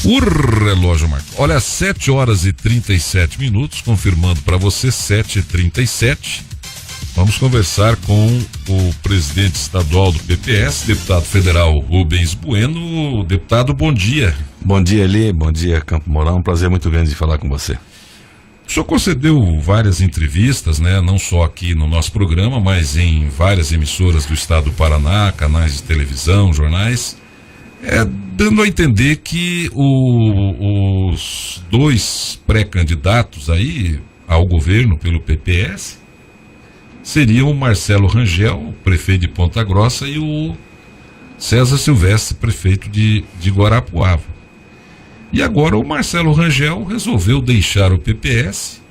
O relógio marca. Olha, 7 horas e 37 minutos, confirmando para você, 7h37. Vamos conversar com o presidente estadual do PPS, deputado federal Rubens Bueno. Deputado, bom dia. Bom dia, Eli. Bom dia, Campo Mourão. Um prazer muito grande de falar com você. O senhor concedeu várias entrevistas, né? Não só aqui no nosso programa, mas em várias emissoras do estado do Paraná, canais de televisão, jornais, dando a entender que os dois pré-candidatos aí ao governo pelo PPS seriam o Marcelo Rangel, prefeito de Ponta Grossa, e o César Silvestre, prefeito de Guarapuava. E agora o Marcelo Rangel resolveu deixar o PPS,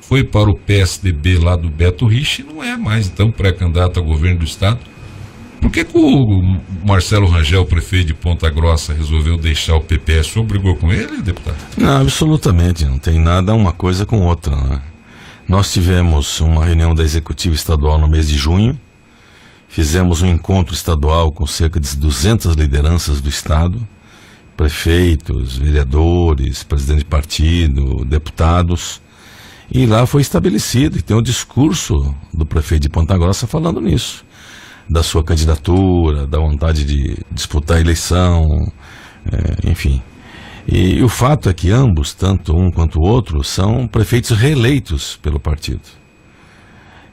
foi para o PSDB lá do Beto Rich, e não é mais então pré-candidato ao governo do estado. Por que o Marcelo Rangel, prefeito de Ponta Grossa, resolveu deixar o PPS? O senhor brigou com ele, deputado? Não, absolutamente, não tem nada uma coisa com outra, né? Nós tivemos uma reunião da Executiva Estadual no mês de junho, fizemos um encontro estadual com cerca de 200 lideranças do estado, prefeitos, vereadores, presidente de partido, deputados, e lá foi estabelecido, e tem um discurso do prefeito de Ponta Grossa falando nisso, da sua candidatura, da vontade de disputar a eleição, enfim. E o fato é que ambos, tanto um quanto o outro, são prefeitos reeleitos pelo partido.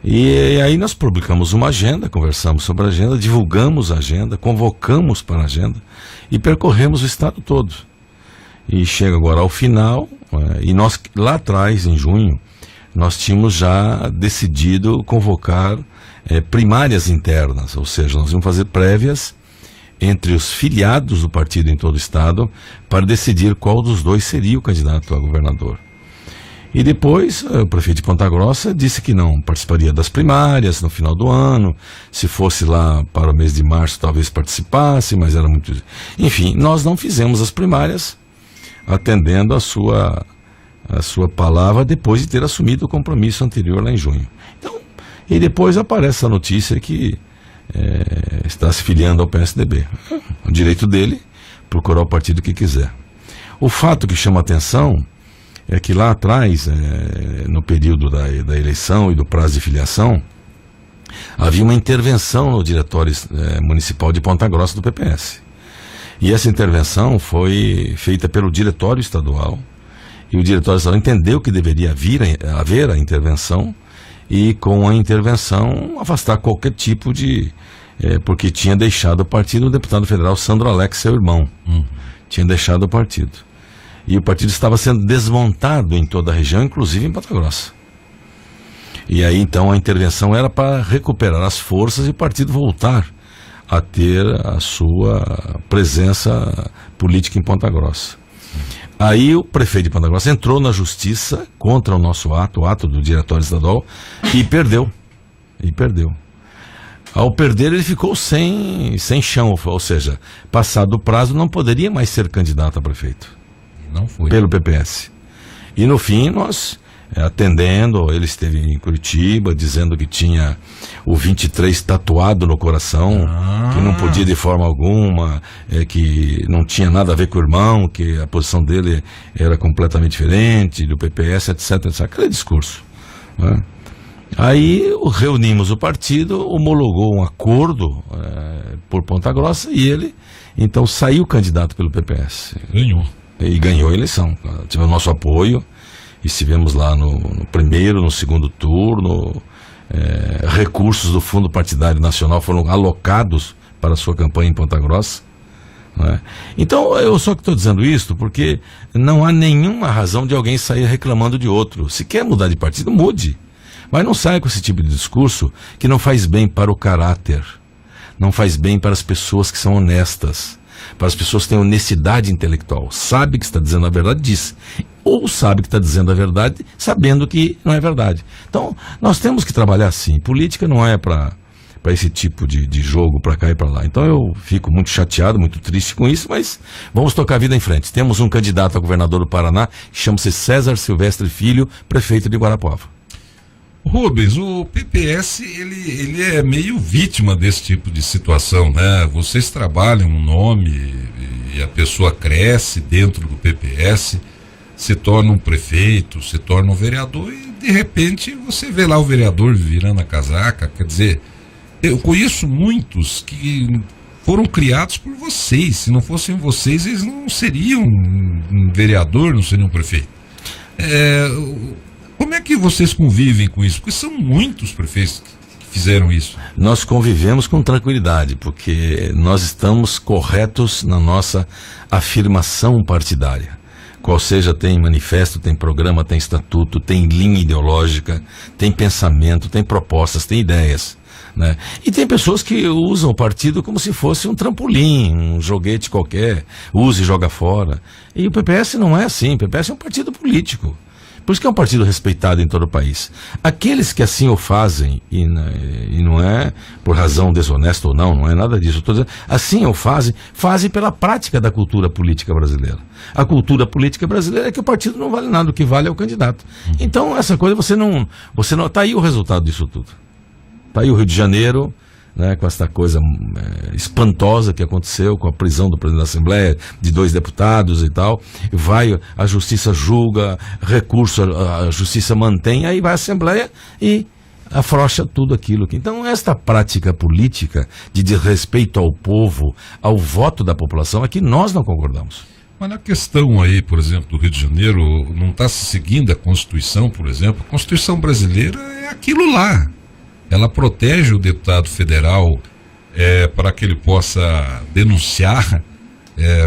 E aí nós publicamos uma agenda, conversamos sobre a agenda, divulgamos a agenda, convocamos para a agenda e percorremos o estado todo. E chega agora ao final, e nós lá atrás, em junho, nós tínhamos já decidido convocar primárias internas, ou seja, nós íamos fazer prévias entre os filiados do partido em todo o estado para decidir qual dos dois seria o candidato a governador. E depois o prefeito de Ponta Grossa disse que não participaria das primárias no final do ano, se fosse lá para o mês de março talvez participasse, mas era muito... Enfim, nós não fizemos as primárias atendendo a sua palavra depois de ter assumido o compromisso anterior lá em junho. Então, e depois aparece a notícia que está se filiando ao PSDB. O direito dele, procurar o partido que quiser. O fato que chama a atenção é que lá atrás, no período da eleição e do prazo de filiação, havia uma intervenção no Diretório Municipal de Ponta Grossa do PPS. E essa intervenção foi feita pelo Diretório Estadual, e o Diretório Estadual entendeu que deveria haver a intervenção, e com a intervenção afastar qualquer tipo de... porque tinha deixado o partido o deputado federal Sandro Alex, seu irmão. Tinha deixado o partido. E o partido estava sendo desmontado em toda a região, inclusive em Ponta Grossa. E aí então a intervenção era para recuperar as forças e o partido voltar a ter a sua presença política em Ponta Grossa. Aí o prefeito de Ponta Grossa entrou na justiça contra o nosso ato, o ato do Diretório Estadual, e perdeu. Ao perder, ele ficou sem chão, ou seja, passado o prazo, não poderia mais ser candidato a prefeito. Não foi. Pelo PPS. E no fim, nós, atendendo, ele esteve em Curitiba, dizendo que tinha o 23 tatuado no coração, que não podia de forma alguma, que não tinha nada a ver com o irmão, que a posição dele era completamente diferente, do PPS, etc. Aquele discurso, né? Aí reunimos o partido, homologou um acordo por Ponta Grossa e ele, então, saiu candidato pelo PPS. Ganhou. E ganhou a eleição. Tivemos nosso apoio, estivemos lá no primeiro, no segundo turno, recursos do Fundo Partidário Nacional foram alocados para a sua campanha em Ponta Grossa, né? Então, eu só que estou dizendo isso porque não há nenhuma razão de alguém sair reclamando de outro. Se quer mudar de partido, mude. Mas não saia com esse tipo de discurso que não faz bem para o caráter, não faz bem para as pessoas que são honestas, para as pessoas que têm honestidade intelectual, sabe que está dizendo a verdade, diz, ou sabe que está dizendo a verdade, sabendo que não é verdade. Então, nós temos que trabalhar assim. Política não é para esse tipo de jogo, para cá e para lá. Então, eu fico muito chateado, muito triste com isso, mas vamos tocar a vida em frente. Temos um candidato a governador do Paraná, que chama-se César Silvestre Filho, prefeito de Guarapuava. Rubens, o PPS, ele é meio vítima desse tipo de situação, né? Vocês trabalham um nome e a pessoa cresce dentro do PPS, se torna um prefeito, se torna um vereador e de repente você vê lá o vereador virando a casaca. Quer dizer, eu conheço muitos que foram criados por vocês. Se não fossem vocês, eles não seriam um vereador, não seriam um prefeito. Como é que vocês convivem com isso? Porque são muitos prefeitos que fizeram isso. Nós convivemos com tranquilidade, porque nós estamos corretos na nossa afirmação partidária. Qual seja, tem manifesto, tem programa, tem estatuto, tem linha ideológica, tem pensamento, tem propostas, tem ideias, né? E tem pessoas que usam o partido como se fosse um trampolim, um joguete qualquer, usa e joga fora. E o PPS não é assim, o PPS é um partido político. Por isso que é um partido respeitado em todo o país. Aqueles que assim o fazem, e não é por razão desonesta ou não é nada disso. Estou dizendo, assim o fazem pela prática da cultura política brasileira. A cultura política brasileira é que o partido não vale nada, o que vale é o candidato. Então essa coisa você não, está aí o resultado disso tudo. Está aí o Rio de Janeiro, né, com essa coisa espantosa que aconteceu com a prisão do presidente da Assembleia, de 2 deputados e tal. A justiça julga, recurso, a justiça mantém, aí vai a Assembleia e afrouxa tudo aquilo. Então esta prática política de desrespeito ao povo, ao voto da população, é que nós não concordamos. Mas na questão aí, por exemplo, do Rio de Janeiro, não está se seguindo a Constituição, por exemplo. A Constituição brasileira é aquilo lá. Ela protege o deputado federal para que ele possa denunciar,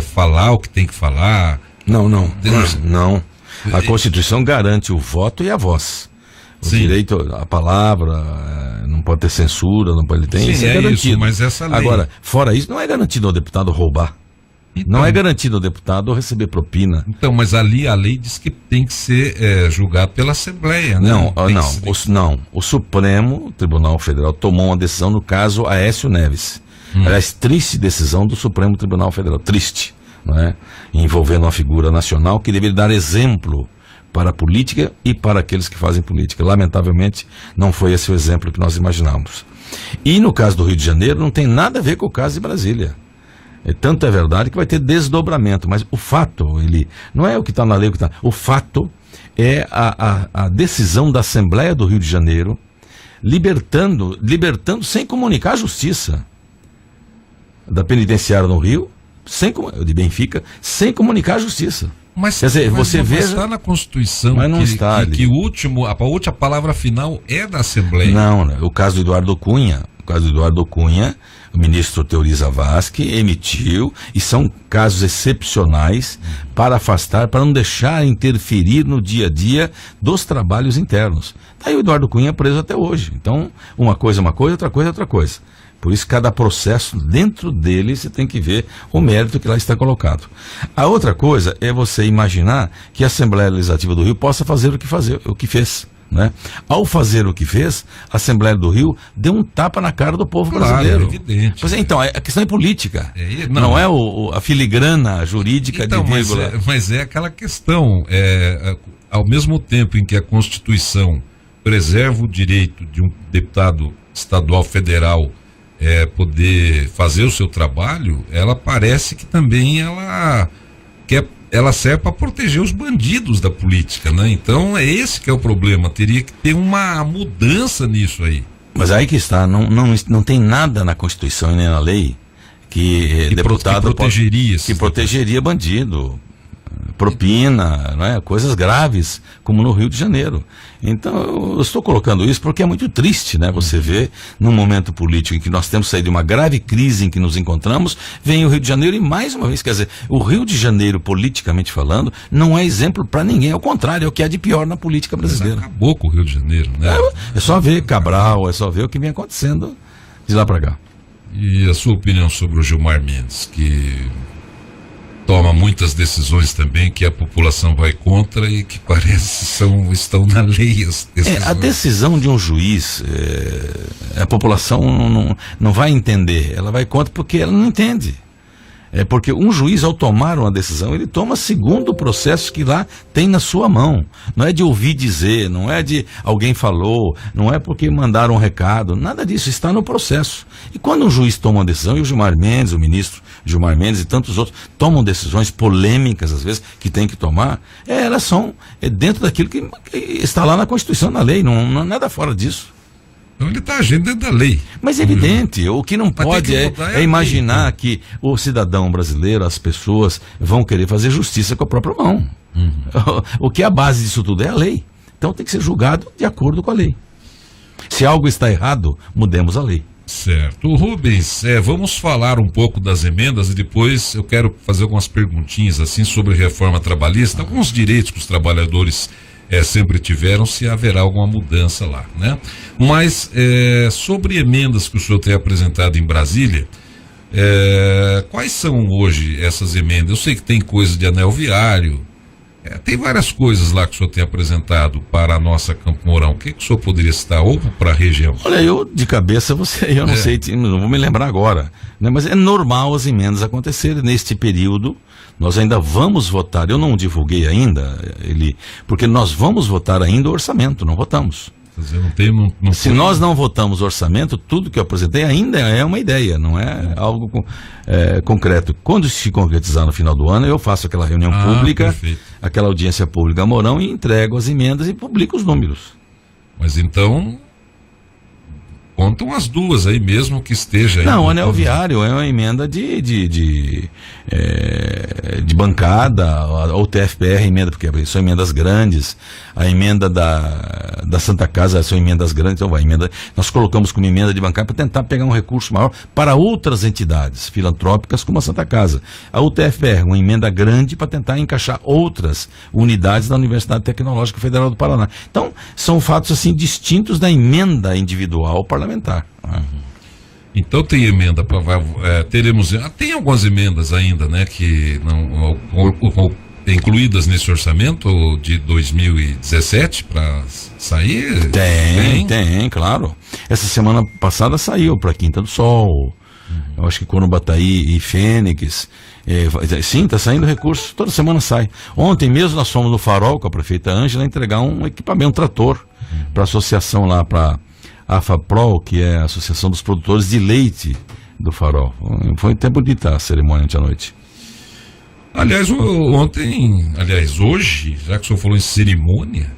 falar o que tem que falar. Não. A Constituição garante o voto e a voz. O Sim. direito à palavra, não pode ter censura, não pode ter. Sim, isso é garantido. Isso, mas essa lei... Agora, fora isso, não é garantido ao deputado roubar. Então, não é garantido ao deputado receber propina. Então, mas ali a lei diz que tem que ser julgado pela Assembleia, né? O Supremo Tribunal Federal tomou uma decisão no caso Aécio Neves. Aliás, triste decisão do Supremo Tribunal Federal, triste, não é? Envolvendo uma figura nacional que deveria dar exemplo para a política e para aqueles que fazem política. Lamentavelmente, não foi esse o exemplo que nós imaginamos. E no caso do Rio de Janeiro, não tem nada a ver com o caso de Brasília. Tanto é verdade que vai ter desdobramento, mas o fato, ele não é o que está na lei, o fato é a decisão da Assembleia do Rio de Janeiro libertando sem comunicar a justiça da penitenciária no Rio, de Benfica, sem comunicar a justiça. Mas, quer dizer, você veja, está na Constituição mas não está ali. Que a última palavra final é da Assembleia. Não, o caso do Eduardo Cunha, o ministro Teoriza Vasque emitiu, e são casos excepcionais para afastar, para não deixar interferir no dia a dia dos trabalhos internos. Está aí o Eduardo Cunha preso até hoje. Então, uma coisa é uma coisa, outra coisa é outra coisa. Por isso, cada processo, dentro dele, você tem que ver o mérito que lá está colocado. A outra coisa é você imaginar que a Assembleia Legislativa do Rio possa fazer o que fez. Né? Ao fazer o que fez, a Assembleia do Rio deu um tapa na cara do povo brasileiro. É evidente. Pois é, então, a questão é política. Não é a filigrana jurídica então, de vírgula. Mas é aquela questão, ao mesmo tempo em que a Constituição preserva o direito de um deputado estadual federal poder fazer o seu trabalho, ela parece que também ela serve para proteger os bandidos da política, né? Então esse que é o problema, teria que ter uma mudança nisso aí. Mas aí que está, não tem nada na Constituição e nem na lei que deputado protegeria bandido, propina, né? Coisas graves, como no Rio de Janeiro. Então eu estou colocando isso porque é muito triste, né? Você vê num momento político em que nós temos saído de uma grave crise em que nos encontramos, vem o Rio de Janeiro e mais uma vez, quer dizer, o Rio de Janeiro, politicamente falando, não é exemplo para ninguém, ao contrário, é o que há de pior na política brasileira. Mas acabou com o Rio de Janeiro, né? É só ver Cabral, é só ver o que vem acontecendo de lá para cá. E a sua opinião sobre o Gilmar Mendes, que toma muitas decisões também que a população vai contra e que parece estão na lei. A decisão de um juiz, a população não vai entender, ela vai contra porque ela não entende. É porque um juiz, ao tomar uma decisão, ele toma segundo o processo que lá tem na sua mão. Não é de ouvir dizer, não é de alguém falou, não é porque mandaram um recado, nada disso, está no processo. E quando um juiz toma uma decisão, e o Gilmar Mendes, o ministro Gilmar Mendes e tantos outros tomam decisões polêmicas, às vezes, que tem que tomar, elas são dentro daquilo que está lá na Constituição, na lei, não é nada fora disso. Então ele está agindo dentro da lei. Mas é evidente, o que não pode é imaginar que o cidadão brasileiro, as pessoas, vão querer fazer justiça com a própria mão. O que é a base disso tudo é a lei. Então tem que ser julgado de acordo com a lei. Se algo está errado, mudemos a lei. Certo. Rubens, vamos falar um pouco das emendas e depois eu quero fazer algumas perguntinhas assim sobre reforma trabalhista, alguns direitos que os trabalhadores sempre tiveram, se haverá alguma mudança lá, né? Mas sobre emendas que o senhor tem apresentado em Brasília, quais são hoje essas emendas? Eu sei que tem coisa de anel viário, tem várias coisas lá que o senhor tem apresentado para a nossa Campo Mourão. O que o senhor poderia citar, ou para a região? Olha, eu de cabeça, eu não sei, não vou me lembrar agora, né? Mas é normal as emendas acontecerem neste período. Nós ainda vamos votar, eu não divulguei ainda, porque nós vamos votar ainda o orçamento, não votamos. Se nós não votamos o orçamento, tudo que eu apresentei ainda é uma ideia, não é algo concreto. Quando se concretizar no final do ano, eu faço aquela reunião pública, perfeito. Aquela audiência pública a Mourão e entrego as emendas e publico os números. Mas então, contam as duas aí mesmo que esteja aí. Não, o anel viário é uma emenda de bancada, ou TFPR emenda, porque são emendas grandes. A emenda da Santa Casa são emendas grandes, então nós colocamos como emenda de bancada para tentar pegar um recurso maior para outras entidades filantrópicas como a Santa Casa. A UTFPR, uma emenda grande para tentar encaixar outras unidades da Universidade Tecnológica Federal do Paraná. Então, são fatos assim distintos da emenda individual parlamentar. Então tem emenda teremos, tem algumas emendas ainda, né, que não incluídas nesse orçamento de 2017 para sair? Tem, claro. Essa semana passada saiu para Quinta do Sol. Eu acho que Corubataí e Fênix. Sim, está saindo recurso, toda semana sai. Ontem mesmo nós fomos no Farol com a prefeita Ângela entregar um equipamento, um trator, para a associação lá, para a AFAPROL, que é a Associação dos Produtores de Leite do Farol. Foi até bonita a cerimônia ontem à noite. Aliás, hoje, já que o senhor falou em cerimônia,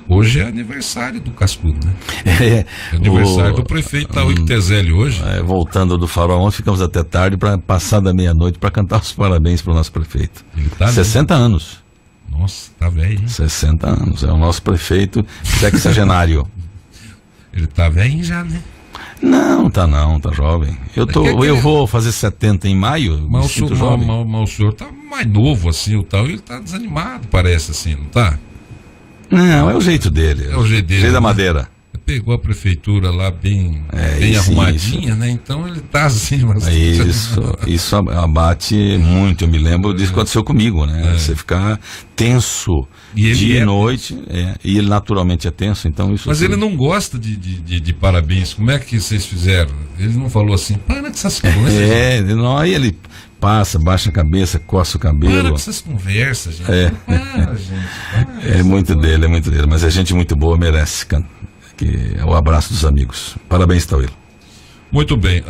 hoje é aniversário do Cascudo, né? Aniversário do prefeito Taúio Tezelli hoje. Voltando do Farol, ontem ficamos até tarde, para passar da meia-noite, para cantar os parabéns para o nosso prefeito. Ele tá 60 anos. Nossa, tá velho, hein? 60 anos, é o nosso prefeito sexagenário. Ele tá velho já, né? Não, tá jovem. Eu vou fazer 70 em maio, mas o senhor tá mais novo assim, o tal, ele tá desanimado, parece assim, não tá? Não, é o jeito dele. É o jeito dele. Jeito da madeira. Pegou a prefeitura lá bem arrumadinha, né? Então ele tá assim, mas... Isso abate muito. Eu me lembro disso que aconteceu comigo, né? Você ficar tenso dia e noite, e ele naturalmente é tenso, então isso... Mas ele não gosta de parabéns. Como é que vocês fizeram? Ele não falou assim, para com essas coisas. Aí ele passa, baixa a cabeça, coça o cabelo. Para com essas conversas, gente. Gente. É muito dele, mas é gente muito boa, merece, cara. É o abraço dos amigos. Parabéns, Tauilo. Muito bem.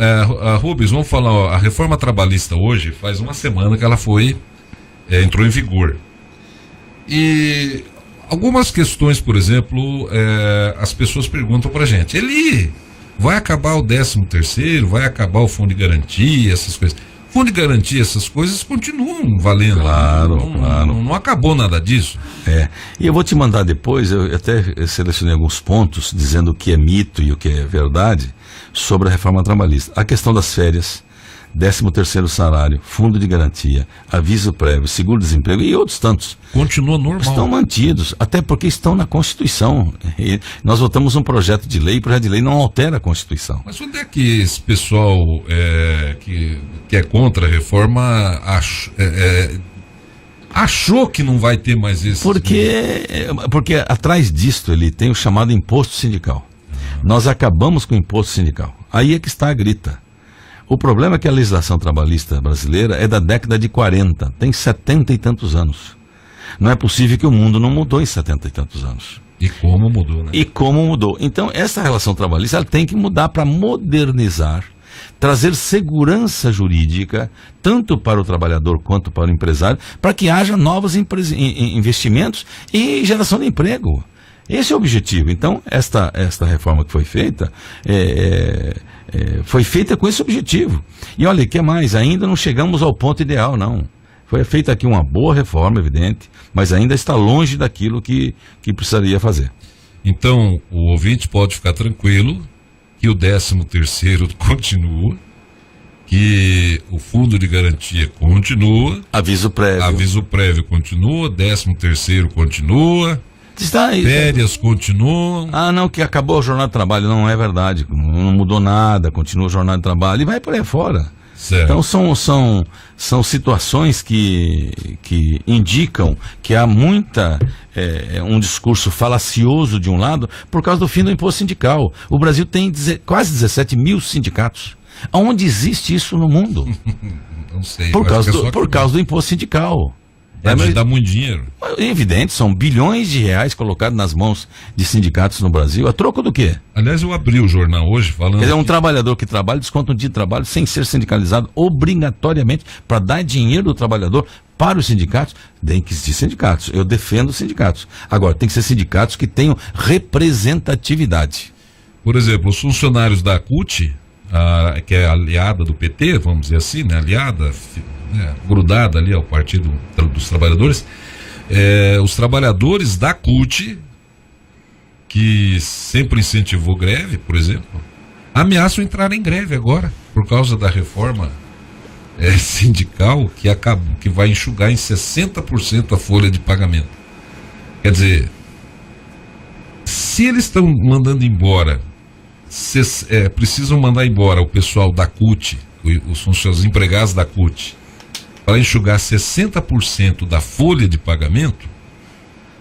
Rubens, vamos falar, a reforma trabalhista hoje, faz uma semana que ela entrou em vigor. E algumas questões, por exemplo, as pessoas perguntam pra gente, ele vai acabar o 13º, vai acabar o fundo de garantia, essas coisas. Fundo de garantia, essas coisas continuam valendo. Claro. Não acabou nada disso. E eu vou te mandar depois, eu até selecionei alguns pontos dizendo o que é mito e o que é verdade sobre a reforma trabalhista. A questão das férias, 13º salário, fundo de garantia, aviso prévio, seguro-desemprego e outros tantos. Continua normal. Estão mantidos, até porque estão na Constituição. E nós votamos um projeto de lei, e o projeto de lei não altera a Constituição. Mas onde é que esse pessoal que é contra a reforma achou que não vai ter mais isso? Porque atrás disto ele tem o chamado imposto sindical. Nós acabamos com o imposto sindical. Aí é que está a grita. O problema é que a legislação trabalhista brasileira é da década de 40, tem 70 e tantos anos. Não é possível que o mundo não mudou em 70 e tantos anos. E como mudou, né? E como mudou. Então, essa relação trabalhista ela tem que mudar para modernizar, trazer segurança jurídica, tanto para o trabalhador quanto para o empresário, para que haja novos investimentos e geração de emprego. Esse é o objetivo. Então, esta reforma que foi feita, foi feita com esse objetivo. E olha, o que mais? Ainda não chegamos ao ponto ideal, não. Foi feita aqui uma boa reforma, evidente, mas ainda está longe daquilo que precisaria fazer. Então, o ouvinte pode ficar tranquilo que o 13º continua, que o fundo de garantia continua, aviso prévio continua, 13º continua, férias continuam. Ah, não, que acabou a jornada de trabalho. Não é verdade, não mudou nada, continua a jornada de trabalho e vai por aí fora. Certo. Então são situações que indicam que há um discurso falacioso de um lado por causa do fim do imposto sindical. O Brasil tem quase 17 mil sindicatos. Onde existe isso no mundo? Não sei. Por causa do imposto sindical. Mas dá muito dinheiro. É evidente, são bilhões de reais colocados nas mãos de sindicatos no Brasil. A troco do quê? Aliás, eu abri o jornal hoje falando... Quer dizer, um trabalhador que trabalha desconta um dia de trabalho sem ser sindicalizado obrigatoriamente para dar dinheiro do trabalhador para os sindicatos. Tem que existir sindicatos. Eu defendo os sindicatos. Agora, tem que ser sindicatos que tenham representatividade. Por exemplo, os funcionários da CUT, que é aliada do PT, vamos dizer assim, né? Aliada... grudada ali ao Partido dos Trabalhadores, os trabalhadores da CUT, que sempre incentivou greve, por exemplo, ameaçam entrar em greve agora, por causa da reforma sindical que vai enxugar em 60% a folha de pagamento. Quer dizer, se eles estão mandando embora, precisam mandar embora o pessoal da CUT, os empregados da CUT, para enxugar 60% da folha de pagamento,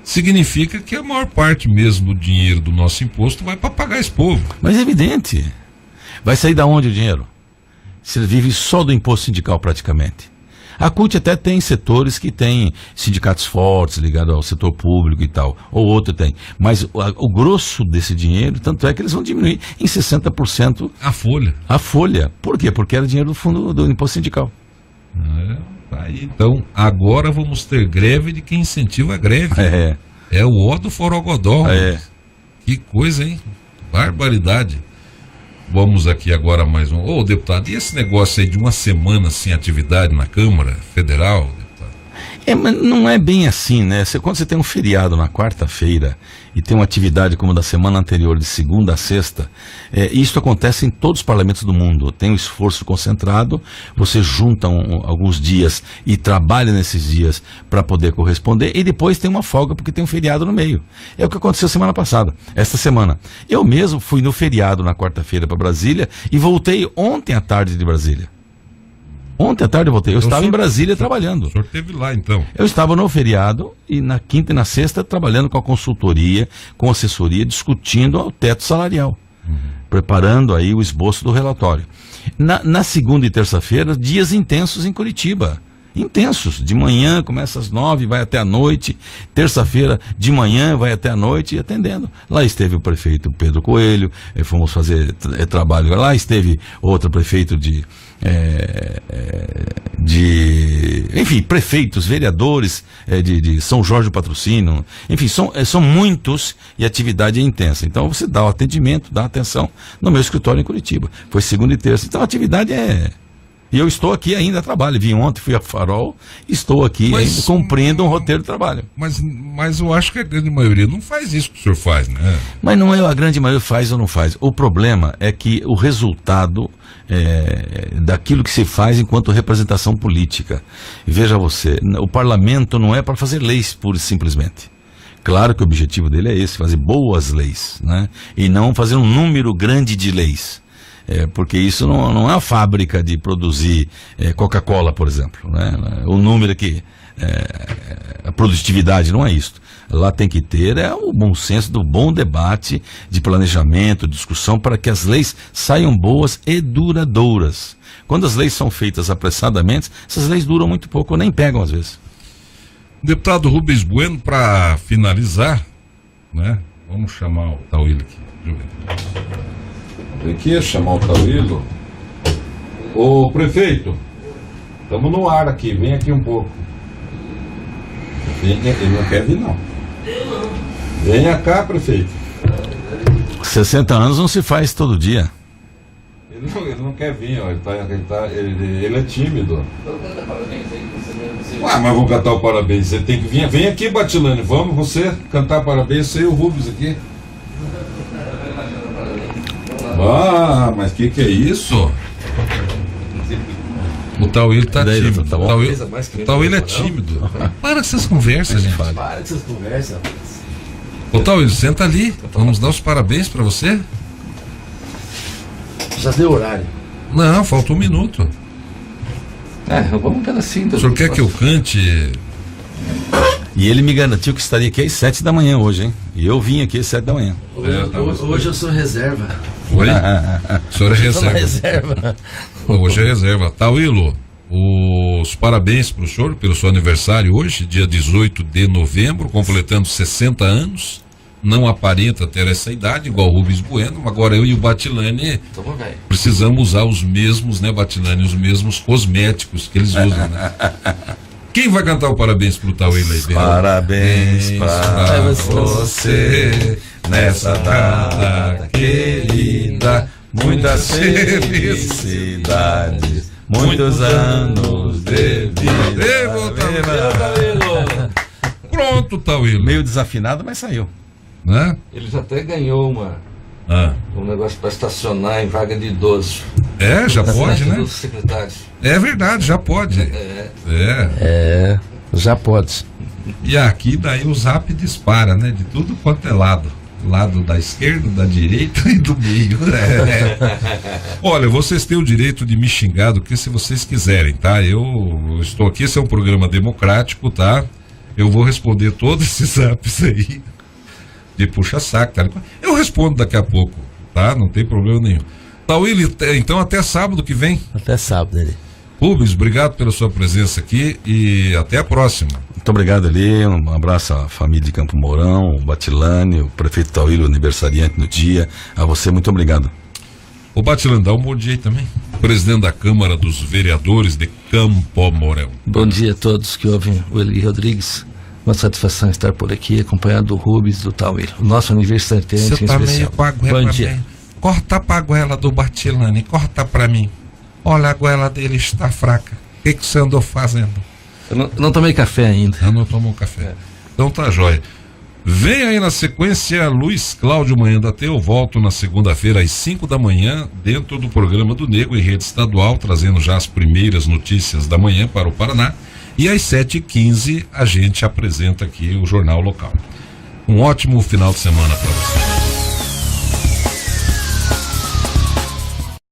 significa que a maior parte mesmo do dinheiro do nosso imposto vai para pagar esse povo. Mas é evidente. Vai sair da onde o dinheiro? Se vive só do imposto sindical praticamente. A CUT até tem setores que têm sindicatos fortes ligados ao setor público e tal, ou outro tem. Mas o grosso desse dinheiro, tanto é que eles vão diminuir em 60% a folha. A folha. Por quê? Porque era dinheiro do fundo do imposto sindical. Então, agora vamos ter greve de quem incentiva a greve. É o ó do Forogodó. Que coisa, hein? Barbaridade. Vamos aqui agora mais um. Ô, deputado, e esse negócio aí de uma semana sem atividade na Câmara Federal, deputado? Mas não é bem assim, né? Quando você tem um feriado na quarta-feira e tem uma atividade como da semana anterior, de segunda a sexta, isso acontece em todos os parlamentos do mundo. Tem um esforço concentrado, você junta alguns dias e trabalha nesses dias para poder corresponder, e depois tem uma folga porque tem um feriado no meio. É o que aconteceu semana passada, esta semana. Eu mesmo fui no feriado na quarta-feira para Brasília e voltei ontem à tarde de Brasília. Ontem à tarde eu voltei. Eu estava em Brasília trabalhando. O senhor esteve lá, então? Eu estava no feriado e na quinta e na sexta trabalhando com a consultoria, com assessoria, discutindo o teto salarial. Preparando aí o esboço do relatório. Na segunda e terça-feira, dias intensos em Curitiba. Intensos. De manhã, começa às 9, vai até a noite. Terça-feira, de manhã, vai até a noite atendendo. Lá esteve o prefeito Pedro Coelho, fomos fazer trabalho. Lá esteve outro prefeito enfim, prefeitos, vereadores de São Jorge do Patrocínio, enfim, são muitos e a atividade é intensa. Então você dá o atendimento, dá atenção no meu escritório em Curitiba. Foi segunda e terça. Então a atividade E eu estou aqui ainda a trabalho. Vim ontem, fui a Farol, estou aqui ainda cumprindo um roteiro de trabalho. Mas eu acho que a grande maioria não faz isso que o senhor faz, né? Mas não é a grande maioria faz ou não faz. O problema é que o resultado daquilo que se faz enquanto representação política. E veja você, o parlamento não é para fazer leis pura e simplesmente. Claro que o objetivo dele é esse, fazer boas leis, né? E não fazer um número grande de leis. Porque isso não é uma fábrica de produzir Coca-Cola, por exemplo, né? O número aqui, a produtividade, não é isso. Lá tem que ter o bom senso do bom debate, de planejamento, discussão, para que as leis saiam boas e duradouras. Quando as leis são feitas apressadamente, essas leis duram muito pouco, ou nem pegam às vezes. Deputado Rubens Bueno, para finalizar, né? Vamos chamar o Tauílio aqui. Deixa eu ver. Vem aqui, chamar o Tauílio. Ô, prefeito, estamos no ar aqui, vem aqui um pouco. Ele não quer vir, não. Venha cá, prefeito. 60 anos não se faz todo dia. Ele não quer vir, ó. Ele é tímido. Ah, mas vou cantar o parabéns. Você tem que vir. Vem aqui, Batilane. Vamos, você cantar parabéns. Você e o Rubens aqui. Ah, mas que é isso? O Tauílio tá tímido. Tá bom? O Tauílio é tímido. Para com essas conversas, gente. Para com essas conversas. Ô Tauílio, senta ali. Vamos dar os parabéns pra você. Já deu horário. Não, falta 1 minuto. Vamos cantar assim. O senhor quer que eu cante? E ele me garantiu que estaria aqui às 7 da manhã hoje, hein? E eu vim aqui às 7 da manhã. Hoje eu sou reserva. Oi? O senhor é reserva. Hoje é reserva. Tauílio, os parabéns para o senhor pelo seu aniversário hoje, dia 18 de novembro, completando 60 anos. Não aparenta ter essa idade, igual o Rubens Bueno. Agora eu e o Batilane precisamos usar os mesmos, né, Batilane? Os mesmos cosméticos que eles usam, né? Quem vai cantar o parabéns pro Tauílio aí? Parabéns para você nessa data querida, muitas felicidades, muitos anos de vida. Pronto, Tauílio. Meio desafinado, mas saiu. Né? Ele já até ganhou um negócio para estacionar em vaga de idoso. É, já pode, né? Dos secretários. É verdade, já pode. Já pode. E aqui daí o Zap dispara, né? De tudo quanto é lado. Lado da esquerda, da direita e do meio. Olha, vocês têm o direito de me xingar do que se vocês quiserem, tá? Eu estou aqui, esse é um programa democrático, tá? Eu vou responder todos esses zaps aí. De puxa-saco, tá? Eu respondo daqui a pouco, tá? Não tem problema nenhum. Tauílio, então até sábado que vem. Até sábado, ele. Rubens, obrigado pela sua presença aqui e até a próxima. Muito obrigado, ali. Um abraço à família de Campo Mourão, o Batilane, o prefeito Tauílio, aniversariante no dia. A você, muito obrigado. O Batilane, dá um bom dia aí também. Presidente da Câmara dos Vereadores de Campo Mourão. Bom dia a todos que ouvem o Eli Rodrigues. Uma satisfação estar por aqui, acompanhado do Rubens, do Tauílio. O nosso aniversariante Você tá especial. meio com a goela. Bom dia. Corta pra goela do Batilane, corta pra mim. Olha, a goela dele está fraca. O que você andou fazendo? Eu não tomei café ainda. Eu não tomou café. Então tá jóia. Vem aí na sequência Luiz Cláudio Manhã da T. Eu volto na segunda-feira às 5 da manhã, dentro do programa do Nego em rede estadual, trazendo já as primeiras notícias da manhã para o Paraná. E às 7h15 a gente apresenta aqui o Jornal Local. Um ótimo final de semana para você.